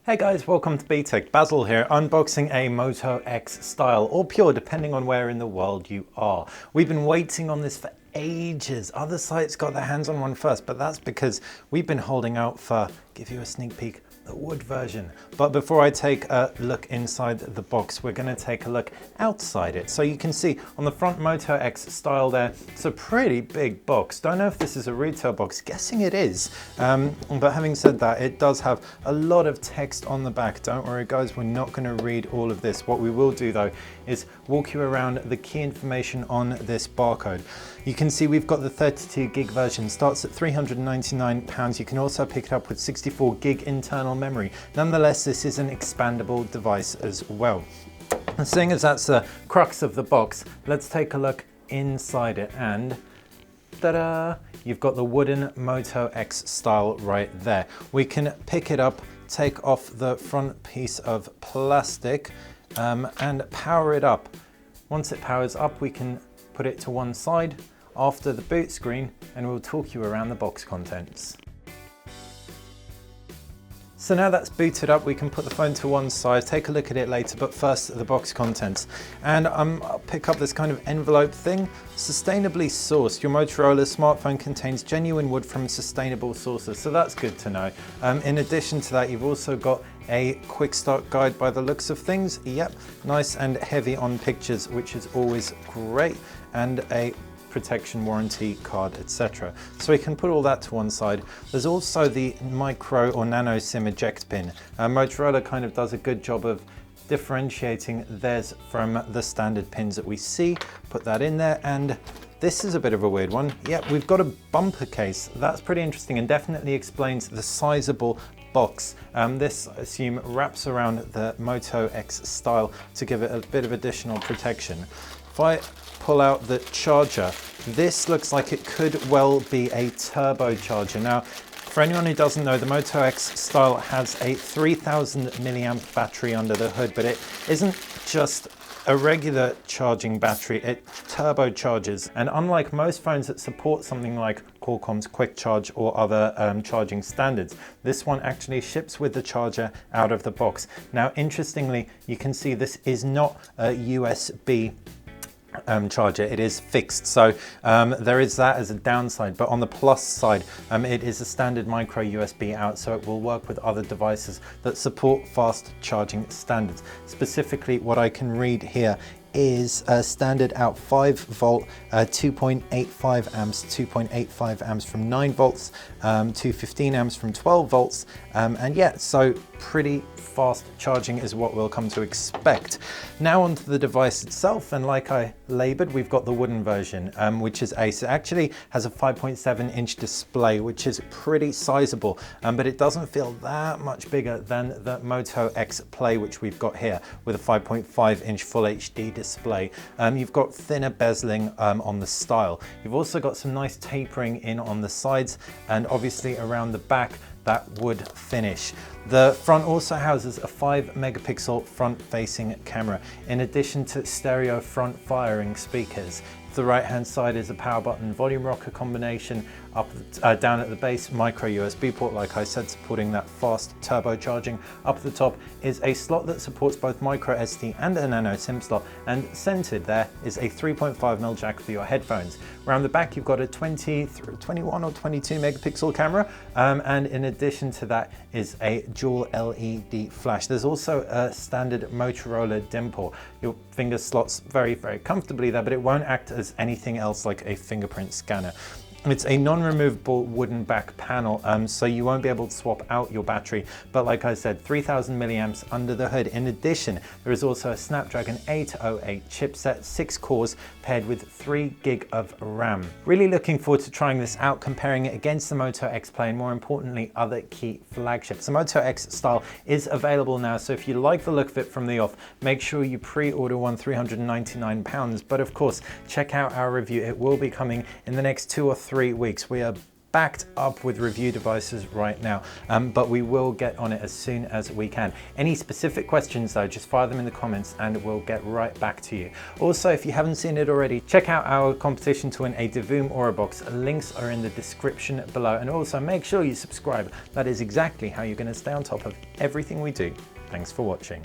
Hey guys, welcome to BTech. Basil here, unboxing a Moto X Style or Pure, depending on where in the world you are. We've been waiting on this for ages. Other sites got their hands on one first, but that's because we've been holding out for, give you a sneak peek, the wood version. But before I take a look inside the box, we're going to take a look outside it. So you can see on the front Moto X Style there, it's a pretty big box. Don't know if this is a retail box, guessing it is. But having said that, it does have a lot of text on the back. Don't worry guys, we're not going to read all of this. What we will do though is walk you around the key information on this barcode. You can see we've got the 32 gig version, starts at £399. You can also pick it up with 64 gig internal memory. Nonetheless, this is an expandable device as well. And seeing as that's the crux of the box, let's take a look inside it and ta-da! You've got the wooden Moto X Style right there. We can pick it up, take off the front piece of plastic and power it up. Once it powers up, we can put it to one side after the boot screen and we'll talk you around the box contents. So now that's booted up, we can put the phone to one side, take a look at it later, but first the box contents. And I'll pick up this kind of envelope thing, sustainably sourced. Your Motorola smartphone contains genuine wood from sustainable sources, so that's good to know. In addition to that, you've also got a Quickstart guide by the looks of things. Yep, nice and heavy on pictures, which is always great, and a protection warranty card, etc. So we can put all that to one side. There's also the micro or nano SIM eject pin. Motorola kind of does a good job of differentiating theirs from the standard pins that we see. Put that in there, and this is a bit of a weird one. Yeah, we've got a bumper case. That's pretty interesting and definitely explains the sizable box. This, I assume, wraps around the Moto X Style to give it a bit of additional protection. If I pull out the charger, this looks like it could well be a turbo charger. Now, for anyone who doesn't know, the Moto X Style has a 3000 milliamp battery under the hood, but it isn't just a regular charging battery, it turbocharges. And unlike most phones that support something like Qualcomm's Quick Charge or other charging standards, this one actually ships with the charger out of the box. Now, interestingly, you can see this is not a USB charger, it is fixed, so there is that as a downside, but on the plus side, it is a standard micro USB out, so it will work with other devices that support fast charging standards. Specifically, what I can read here is standard out 5 volt, 2.85 amps, 2.85 amps from 9 volts, to 15 amps from 12 volts, and yeah, so pretty fast charging is what we'll come to expect. Now onto the device itself, and like I labored, we've got the wooden version, which is Ace. It actually has a 5.7 inch display, which is pretty sizable, but it doesn't feel that much bigger than the Moto X Play, which we've got here with a 5.5 inch full HD display. You've got thinner bezeling on the Style. You've also got some nice tapering in on the sides, and obviously around the back, that wood finish. The front also houses a 5 megapixel front facing camera, in addition to stereo front firing speakers. The right hand side is a power button volume rocker combination. Up down at the base, micro USB port, like I said, supporting that fast turbocharging. Up at the top is a slot that supports both micro SD and a nano SIM slot, and centered there is a 3.5mm jack for your headphones. Around the back, you've got a 21 or 22 megapixel camera, and in addition to that is a dual LED flash. There's also a standard Motorola DIMM port. Your finger slots very, very comfortably there, but it won't act as anything else like a fingerprint scanner. It's a non-removable wooden back panel, so you won't be able to swap out your battery, but like I said, 3000 milliamps under the hood. In addition, there is also a Snapdragon 808 chipset, 6 cores, paired with 3 gig of RAM. Really looking forward to trying this out, comparing it against the Moto X Play, and more importantly, other key flagships. The Moto X Style is available now, so if you like the look of it from the off, make sure you pre-order one, £399. But of course, check out our review. It will be coming in the next 2 or 3 weeks. We are backed up with review devices right now, but we will get on it as soon as we can. Any specific questions though, just fire them in the comments and we'll get right back to you. Also, if you haven't seen it already, check out our competition to win a Divoom Aura box. Links are in the description below, and also make sure you subscribe. That is exactly how you're going to stay on top of everything we do. Thanks for watching.